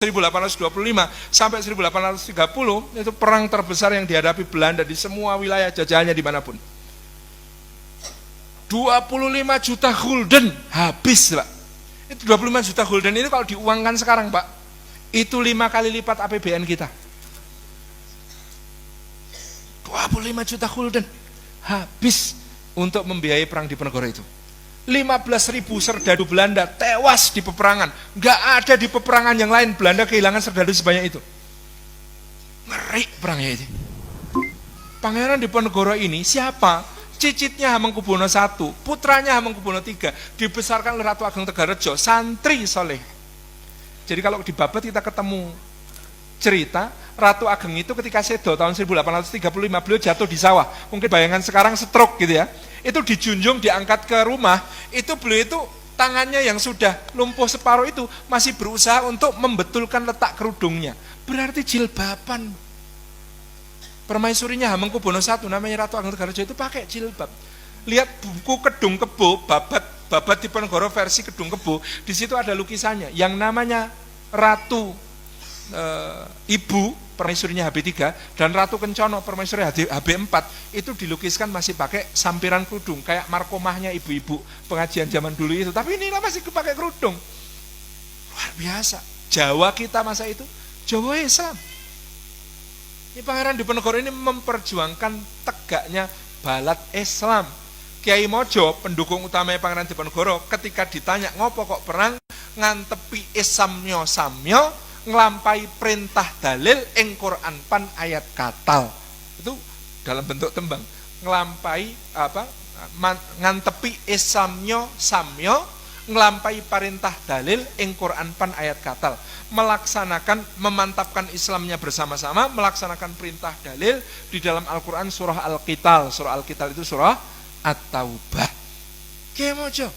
1825 sampai 1830 itu perang terbesar yang dihadapi Belanda di semua wilayah jajahannya dimanapun. 25 juta gulden habis, Pak. Itu 25 juta gulden itu kalau diuangkan sekarang, Pak, itu 5 kali lipat APBN kita. 25 juta gulden habis untuk membiayai perang Diponegoro itu. 15.000 serdadu Belanda tewas di peperangan. Nggak ada di peperangan yang lain Belanda kehilangan serdadu sebanyak itu. Ngeri perangnya itu. Pangeran Diponegoro ini siapa? Cicitnya Hamengkubuwono I, putranya Hamengkubuwono III, dibesarkan oleh Ratu Ageng Tegarejo, santri soleh. Jadi kalau di Babet kita ketemu cerita Ratu Ageng itu ketika sedo tahun 1835 beliau jatuh di sawah. Mungkin bayangan sekarang stroke gitu ya. Itu dijunjung, diangkat ke rumah, itu beliau itu tangannya yang sudah lumpuh separuh itu masih berusaha untuk membetulkan letak kerudungnya. Berarti jilbaban. Permaisurinya Hamengkubuwono I namanya Ratu Ageng Tegarejo itu pakai jilbab. Lihat buku Kedung Kebo, Babat Diponegoro versi Kedung Kebo, di situ ada lukisannya yang namanya Ratu Ibu permaisurinya HB3 dan Ratu Kencono permaisuri HB4 itu dilukiskan masih pakai sampiran kerudung kayak markomahnya ibu-ibu pengajian zaman dulu itu, tapi inilah masih pakai kerudung. Luar biasa. Jawa kita masa itu Jawa Islam. Ini Pangeran Diponegoro ini memperjuangkan tegaknya balat Islam. Kiai Mojo, pendukung utamanya Pangeran Diponegoro, ketika ditanya ngopo kok perang ngantepi Islamnya samyo ngelampai perintah dalil ing Quran pan ayat katal. Itu dalam bentuk tembang. Ngelampai apa? Ngantepi Islamnya samyo ngelampai perintah dalil ing Quran pan ayat katal. Melaksanakan, memantapkan Islamnya bersama-sama, melaksanakan perintah dalil di dalam Al-Quran surah Al-Qital. Surah Al-Qital itu surah At-Taubah. Kiai Mojo.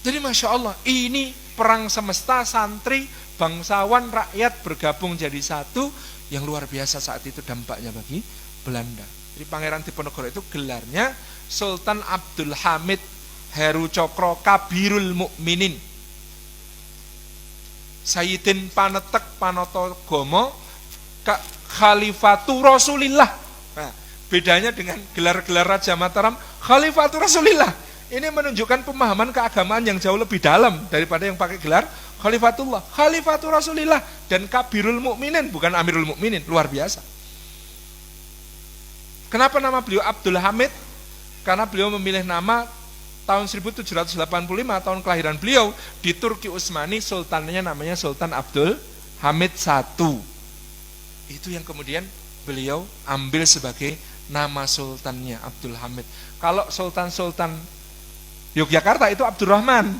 Jadi Masya Allah, ini perang semesta, santri, bangsawan, rakyat bergabung jadi satu yang luar biasa saat itu dampaknya bagi Belanda. Jadi Pangeran Diponegoro itu gelarnya Sultan Abdul Hamid Heru Cokro Kabirul Mukminin, Sayyidin Panetek Panoto Gomo Khalifatu Rasulillah. Nah, bedanya dengan gelar-gelar Raja Mataram, Khalifatu Rasulillah. Ini menunjukkan pemahaman keagamaan yang jauh lebih dalam daripada yang pakai gelar Khalifatullah, Khalifatul Rasulillah dan Kabirul Mukminin, bukan Amirul Mukminin. Luar biasa. Kenapa nama beliau Abdul Hamid? Karena beliau memilih nama tahun 1785, tahun kelahiran beliau di Turki Utsmani, sultannya namanya Sultan Abdul Hamid I. Itu yang kemudian beliau ambil sebagai nama sultannya, Abdul Hamid. Kalau sultan-sultan Yogyakarta itu Abdurrahman.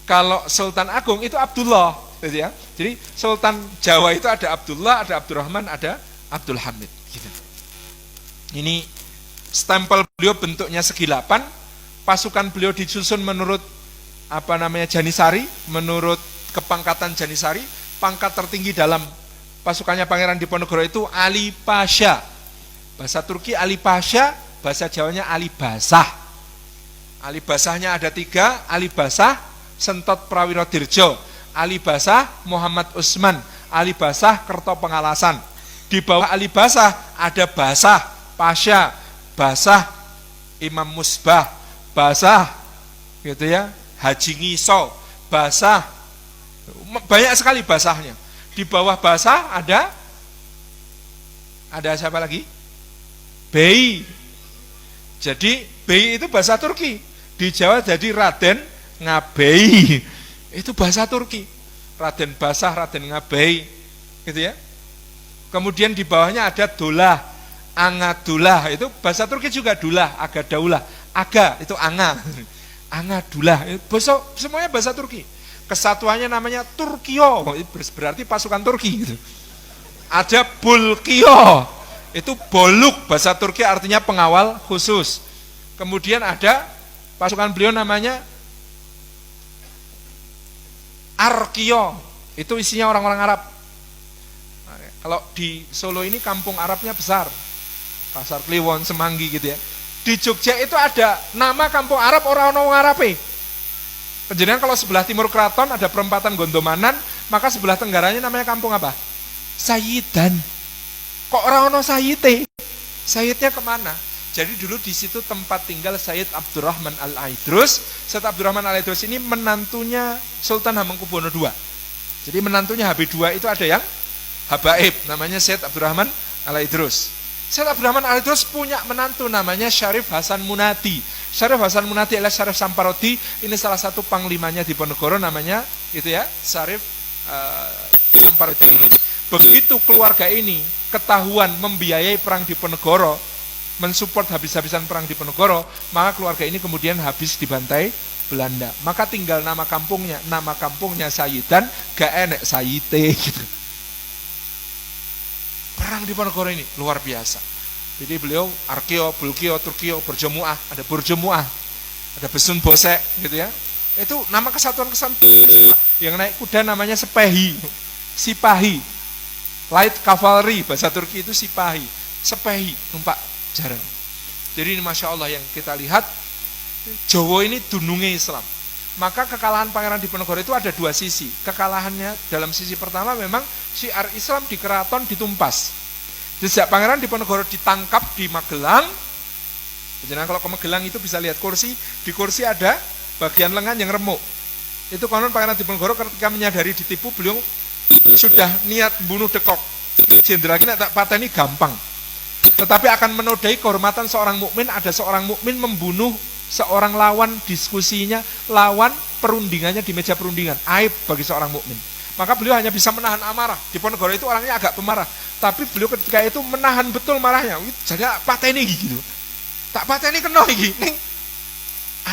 Kalau Sultan Agung itu Abdullah, gitu ya. Jadi Sultan Jawa itu ada Abdullah, ada Abdurrahman, ada Abdul Hamid. Gitu. Ini stempel beliau bentuknya segi 8. Pasukan beliau disusun menurut Janisari, menurut kepangkatan Janisari. Pangkat tertinggi dalam pasukannya Pangeran Diponegoro itu Ali Pasha. Bahasa Turki Ali Pasha, bahasa Jawanya Ali Basah. Ali Basahnya ada 3, Ali Basah Sentot Prawiro Dirjo, Ali Basah Muhammad Usman, Ali Basah Kerto Pengalasan. Di bawah Ali Basah ada Basah Pasha, Basah Imam Musbah, Basah gitu ya, Haji Ngiso, Basah, banyak sekali basahnya. Di bawah Basah ada siapa lagi? Bey. Jadi Bey itu bahasa Turki. Di Jawa jadi Raden Ngabei. Itu bahasa Turki. Raden Basah, Raden Ngabei. Gitu ya. Kemudian di bawahnya ada Dolah, Angadullah. Itu bahasa Turki juga Dulah, Agadaulah. Aga itu Anga. Angadullah. Itu semuanya bahasa Turki. Kesatuannya namanya Turkiyo. Berarti pasukan Turki gitu. Ada Bulkiyo. Itu Boluk, bahasa Turki artinya pengawal khusus. Kemudian ada pasukan beliau namanya Arkio, itu isinya orang-orang Arab. Nah, kalau di Solo ini kampung Arabnya besar, Pasar Kliwon, Semanggi gitu ya. Di Jogja itu ada nama kampung Arab orang-orang Arabe. Penjenengan kalau sebelah timur keraton ada perempatan Gondomanan, maka sebelah tenggaranya namanya kampung apa? Sayidan. Kok orang ono Sayite? Sayidnya kemana? Jadi dulu di situ tempat tinggal Sayyid Abdurrahman Al-Aidrus. Sayyid Abdurrahman Al-Aidrus ini menantunya Sultan Hamengkubuwono II. Jadi menantunya HB2 itu ada yang habaib, namanya Sayyid Abdurrahman Al-Aidrus. Sayyid Abdurrahman Al-Aidrus punya menantu namanya Syarif Hasan Munati. Syarif Hasan Munati adalah Syarif Samparodi, ini salah satu panglimanya di Diponegoro namanya itu ya, Syarif Samparodi ini. Begitu keluarga ini ketahuan membiayai perang Diponegoro, mensupport habis-habisan perang Diponegoro, maka keluarga ini kemudian habis dibantai Belanda. Maka tinggal nama kampungnya Sayidan, gak enek Sayite gitu. Perang Diponegoro ini luar biasa. Jadi beliau Arkeo, Bulkio, Turkio, Berjemuah, ada Berjemuah, ada Besun Bosek gitu ya. Itu nama kesatuan-kesatuan yang naik kuda namanya Sepehi, Sipahi. Light Cavalry, bahasa Turki itu Sipahi, Sepehi, numpak jarang. Jadi ini Masya Allah yang kita lihat, Jawa ini dunungnya Islam. Maka kekalahan Pangeran Diponegoro itu ada dua sisi. Kekalahannya dalam sisi pertama memang syiar Islam di keraton ditumpas. Sejak Pangeran Diponegoro ditangkap di Magelang, jadi kalau ke Magelang itu bisa lihat kursi, di kursi ada bagian lengan yang remuk. Itu konon Pangeran Diponegoro ketika menyadari ditipu, beliau sudah niat bunuh Dekok. Jenderal ini tak pateni gampang. Tetapi akan menodai kehormatan seorang mukmin, ada seorang mukmin membunuh seorang lawan diskusinya, lawan perundingannya di meja perundingan. Aib bagi seorang mukmin. Maka beliau hanya bisa menahan amarah. Diponegoro itu orangnya agak pemarah, tapi beliau ketika itu menahan betul marahnya. Jadi pateni gitu. Tak pateni kena iki.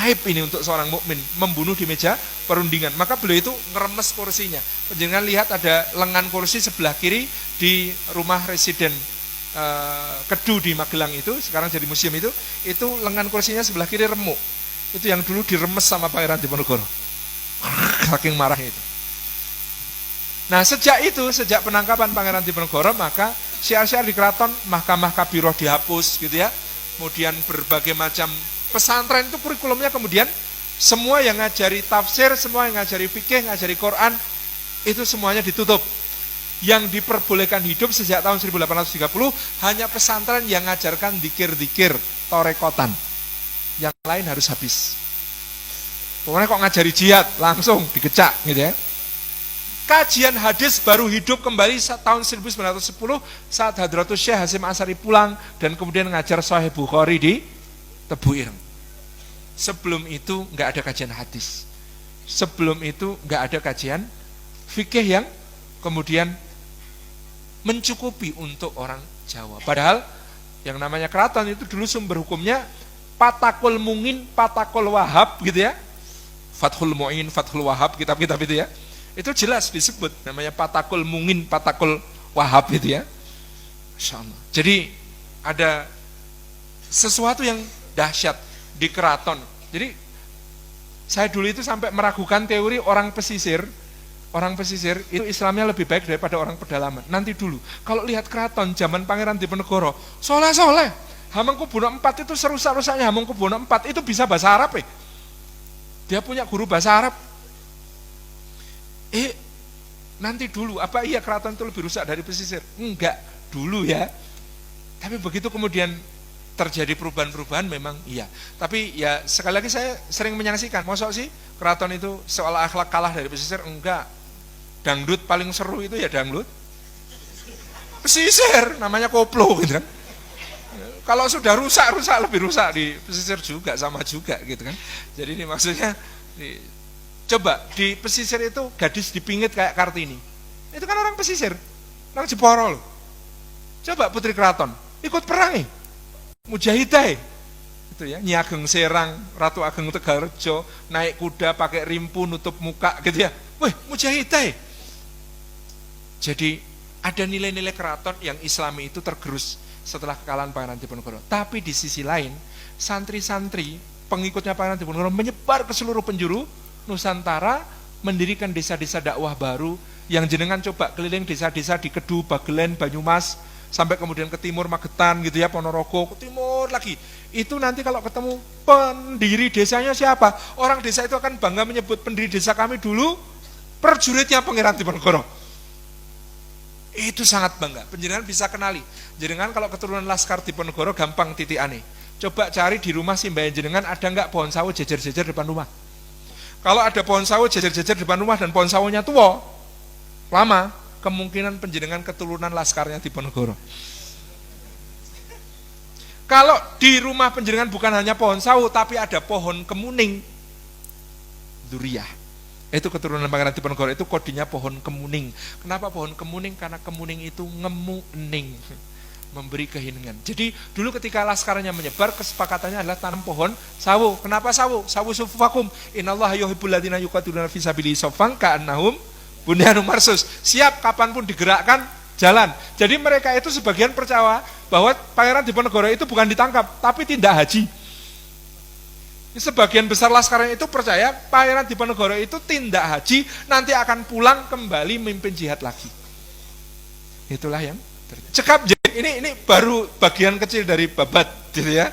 Aib ini untuk seorang mukmin membunuh di meja perundingan. Maka beliau itu ngeremes kursinya. Jangan lihat ada lengan kursi sebelah kiri di rumah residen Kedu di Magelang itu, sekarang jadi museum itu lengan kursinya sebelah kiri remuk. Itu yang dulu diremes sama Pangeran Diponegoro. Saking marahnya itu. Nah sejak penangkapan Pangeran Diponegoro, maka syiar-syiar di keraton, mahkamah kabiroh dihapus gitu ya. Kemudian berbagai macam pesantren itu kurikulumnya kemudian semua yang ngajari tafsir, semua yang ngajari fikih, ngajari Quran, itu semuanya ditutup. Yang diperbolehkan hidup sejak tahun 1830 hanya pesantren yang ngajarkan dikir-dikir, torekotan. Yang lain harus habis. Pokoknya kok ngajari jihad, langsung digecak gitu ya. Kajian hadis baru hidup kembali tahun 1910 saat Hadratus Syekh Hasyim Asy'ari pulang dan kemudian ngajar Sahih Bukhari di Tebu Ireng. Sebelum itu nggak ada kajian hadis. Sebelum itu nggak ada kajian fikih yang kemudian mencukupi untuk orang Jawa. Padahal yang namanya keraton itu dulu sumber hukumnya Patakul Mungin, Patakul Wahab gitu ya. Fathul Mu'in, Fathul Wahab, kitab-kitab itu ya. Itu jelas disebut namanya Patakul Mungin, Patakul Wahab itu ya. Masya Allah. Jadi ada sesuatu yang dahsyat di keraton. Jadi saya dulu itu sampai meragukan teori orang pesisir. Orang pesisir itu Islamnya lebih baik daripada orang pedalaman. Nanti dulu, kalau lihat keraton zaman Pangeran Diponegoro, soleh-soleh. Hamengkubuwono IV itu serusak-rusaknya Hamengkubuwono IV itu bisa bahasa Arab. Dia punya guru bahasa Arab. Nanti dulu, apa iya keraton itu lebih rusak dari pesisir? Enggak, dulu ya. Tapi begitu kemudian terjadi perubahan-perubahan memang iya. Tapi ya sekali lagi saya sering menyaksikan, mosok sih keraton itu seolah akhlak kalah dari pesisir? Enggak. Dangdut paling seru itu ya dangdut pesisir, namanya koplo gitu kan. Kalau sudah rusak lebih rusak di pesisir juga, sama juga gitu kan. Jadi ini maksudnya coba di pesisir itu gadis dipingit kayak Kartini. Itu kan orang pesisir, orang Jeporo loh. Coba Putri Keraton ikut perang Mujahidah itu ya, Nyi Ageng Serang, Ratu Ageng Tegalrejo, naik kuda pakai rimpu nutup muka gitu ya. Wih, Mujahidah. Jadi ada nilai-nilai keraton yang Islami itu tergerus setelah kekalahan Pangeran Diponegoro. Tapi di sisi lain, santri-santri pengikutnya Pangeran Diponegoro menyebar ke seluruh penjuru Nusantara, mendirikan desa-desa dakwah baru yang jenengan coba keliling desa-desa di Kedu, Bagelen, Banyumas, sampai kemudian ke timur Magetan gitu ya, Ponorogo, ke timur lagi. Itu nanti kalau ketemu pendiri desanya siapa? Orang desa itu akan bangga menyebut pendiri desa kami dulu prajuritnya Pangeran Diponegoro. Itu sangat bangga. Panjenengan bisa kenali. Jenengan kalau keturunan Laskar Diponegoro gampang titikane. Coba cari di rumah simbah jenengan ada enggak pohon sawo jejer-jejer depan rumah. Kalau ada pohon sawo jejer-jejer depan rumah dan pohon sawonya tua, lama, kemungkinan panjenengan keturunan Laskarnya Diponegoro. Kalau di rumah panjenengan bukan hanya pohon sawo tapi ada pohon kemuning, dzuriyah. Itu keturunan Pangeran Diponegoro, itu kodenya pohon kemuning. Kenapa pohon kemuning? Karena kemuning itu ngemuning, memberi keheningan. Jadi dulu ketika laskarnya menyebar, kesepakatannya adalah tanam pohon sawo. Kenapa sawo? Sawo sufufakum. Innallaha yuhibbul ladzina yuqatiluna fi sabilihi shaffan ka'annahum bunyanun marsus. Siap kapanpun digerakkan, jalan. Jadi mereka itu sebagian percaya bahwa Pangeran Diponegoro itu bukan ditangkap, tapi tindak haji. Sebagian besar laskarnya itu percaya Pangeran Diponegoro itu tindak haji, nanti akan pulang kembali memimpin jihad lagi. Itulah yang cekap. Ini baru bagian kecil dari babat gitu ya.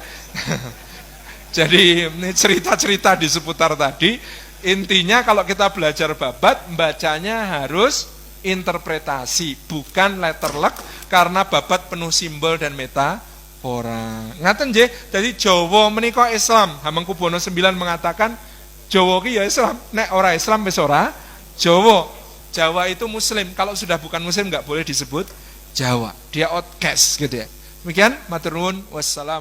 Jadi ini cerita-cerita di seputar tadi. Intinya kalau kita belajar babat, bacanya harus interpretasi, bukan letterlek, karena babat penuh simbol dan metafora. Ngaten nggih, jadi Jawa menika Islam. Hamengkubuwono IX mengatakan Jawa ki ya Islam, nek ora Islam wis ora Jawa. Jawa itu muslim, kalau sudah bukan muslim enggak boleh disebut Jawa. Dia outcast gitu ya. Demikian, matur nuwun, wassalam.